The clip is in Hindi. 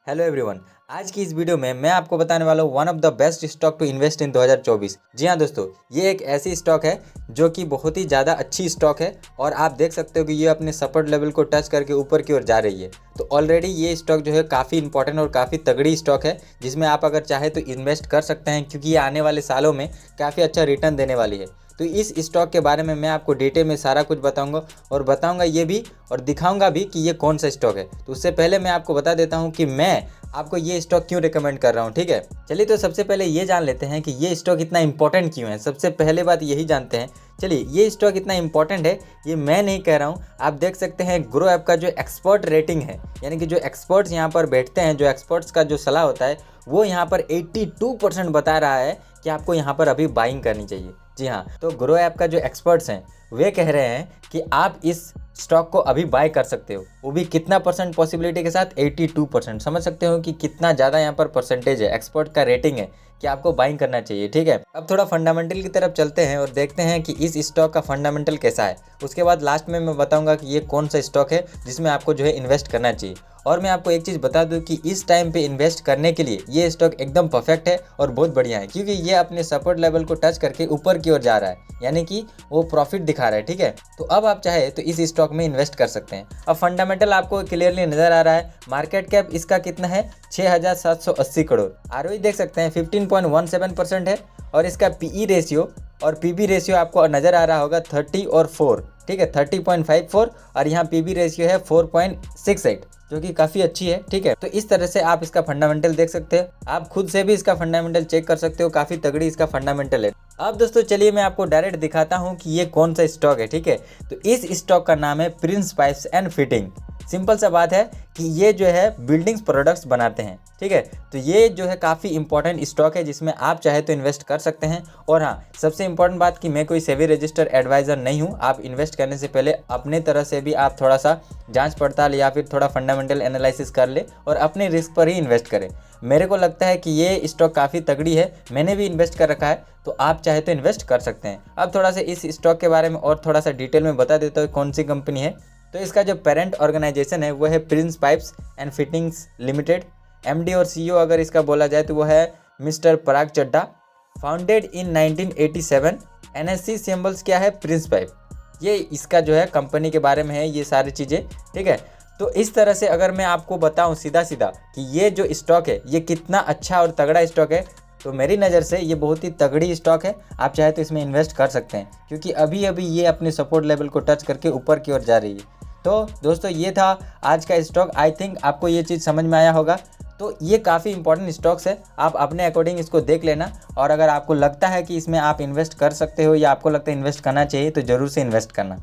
Hello everyone. आज की इस वीडियो में मैं आपको बताने वाला हूँ one of the best stock to invest in 2024। जी हाँ दोस्तों, ये एक ऐसी स्टॉक है जो कि बहुत ही ज़्यादा अच्छी स्टॉक है और आप देख सकते हो कि ये अपने सपोर्ट लेवल को टच करके ऊपर की ओर जा रही है। तो ऑलरेडी ये स्टॉक जो है काफ़ी इंपॉर्टेंट और काफ़ी तगड़ी स्टॉक है जिसमें आप अगर चाहे तो इन्वेस्ट कर सकते हैं, क्योंकि ये आने वाले सालों में काफ़ी अच्छा रिटर्न देने वाली है। तो इस स्टॉक के बारे में मैं आपको डिटेल में सारा कुछ बताऊंगा और बताऊंगा ये भी और दिखाऊंगा भी कि ये कौन सा स्टॉक है। तो उससे पहले मैं आपको बता देता हूं कि मैं आपको ये स्टॉक क्यों रिकमेंड कर रहा हूं, ठीक है। चलिए तो सबसे पहले ये जान लेते हैं कि ये स्टॉक इतना इंपॉर्टेंट क्यों है। सबसे पहले बात यही जानते हैं। चलिए, ये स्टॉक इतना इंपॉर्टेंट है ये मैं नहीं कह रहा हूँ, आप देख सकते हैं ग्रो ऐप का जो एक्सपर्ट रेटिंग है, यानी कि जो एक्सपर्ट्स यहाँ पर बैठते हैं, जो एक्सपर्ट्स का जो सलाह होता है वो यहाँ पर 82% बता रहा है कि आपको यहाँ पर अभी बाइंग करनी चाहिए। जी हाँ, तो ग्रो ऐप का जो एक्सपर्ट्स हैं वे कह रहे हैं कि आप इस स्टॉक को अभी बाय कर सकते हो, वो भी कितना परसेंट पॉसिबिलिटी के साथ, 82%। समझ सकते हो कि कितना ज़्यादा यहाँ पर परसेंटेज है, एक्सपर्ट का रेटिंग है कि आपको बाइंग करना चाहिए, ठीक है। अब थोड़ा फंडामेंटल की तरफ चलते हैं और देखते हैं कि इस स्टॉक का फंडामेंटल कैसा है। उसके बाद लास्ट में मैं बताऊंगा कि ये कौन सा स्टॉक है जिसमें आपको जो है इन्वेस्ट करना चाहिए। और मैं आपको एक चीज़ बता दूं कि इस टाइम पे इन्वेस्ट करने के लिए ये स्टॉक एकदम परफेक्ट है और बहुत बढ़िया है, क्योंकि ये अपने सपोर्ट लेवल को टच करके ऊपर की ओर जा रहा है, यानी कि वो प्रॉफिट दिखा रहा है, ठीक है। तो अब आप चाहे तो इस स्टॉक में इन्वेस्ट कर सकते हैं। अब फंडामेंटल आपको क्लियरली नजर आ रहा है। मार्केट कैप इसका कितना है, 6,780 करोड़। आरओई देख सकते हैं 15.17% है और इसका पीई रेशियो और पीबी रेशियो आपको नज़र आ रहा होगा 30 और 4, ठीक है, 30.54 और यहाँ पीबी रेशियो है 4.68, जो कि काफ़ी अच्छी है, ठीक है। तो इस तरह से आप इसका फंडामेंटल देख सकते हैं, आप खुद से भी इसका फंडामेंटल चेक कर सकते हो, काफ़ी तगड़ी इसका फंडामेंटल है। अब दोस्तों चलिए मैं आपको डायरेक्ट दिखाता हूँ कि ये कौन सा स्टॉक है, ठीक है। तो इस स्टॉक का नाम है Prince Pipes and fitting. Simple सा बात है कि ये जो है बिल्डिंग्स प्रोडक्ट्स बनाते हैं, ठीक है। तो ये जो है काफ़ी इंपॉर्टेंट स्टॉक है जिसमें आप चाहे तो इन्वेस्ट कर सकते हैं। और हाँ, सबसे इंपॉर्टेंट बात कि मैं कोई सेबी रजिस्टर्ड एडवाइज़र नहीं हूँ। आप इन्वेस्ट करने से पहले अपने तरह से भी आप थोड़ा सा जांच पड़ताल या फिर थोड़ा फंडामेंटल एनालिसिस कर ले और अपने रिस्क पर ही इन्वेस्ट करें। मेरे को लगता है कि ये स्टॉक काफ़ी तगड़ी है, मैंने भी इन्वेस्ट कर रखा है, तो आप चाहे तो इन्वेस्ट कर सकते हैं। अब थोड़ा सा इस स्टॉक के बारे में और थोड़ा सा डिटेल में बता देता हूँ कौन सी कंपनी है। तो इसका जो पेरेंट ऑर्गेनाइजेशन है वो है Prince Pipes and Fittings Limited. MD और सीईओ अगर इसका बोला जाए तो वो है mister Parag Chadha. Founded in 1987। NSC symbols क्या है, प्रिंस पाइप। ये इसका जो है कंपनी के बारे में है ये सारी चीज़ें, ठीक है। तो इस तरह से अगर मैं आपको बताऊं सीधा सीधा कि ये जो स्टॉक है ये कितना अच्छा और तगड़ा स्टॉक है, तो मेरी नज़र से ये बहुत ही तगड़ी स्टॉक है। आप चाहे तो इसमें इन्वेस्ट कर सकते हैं, क्योंकि अभी अभी ये अपने सपोर्ट लेवल को टच करके ऊपर की ओर जा रही है। तो दोस्तों ये था आज का स्टॉक। आई थिंक आपको ये चीज़ समझ में आया होगा। तो ये काफ़ी इंपॉर्टेंट स्टॉक्स है, आप अपने अकॉर्डिंग इसको देख लेना। और अगर आपको लगता है कि इसमें आप इन्वेस्ट कर सकते हो या आपको लगता है इन्वेस्ट करना चाहिए तो ज़रूर से इन्वेस्ट करना।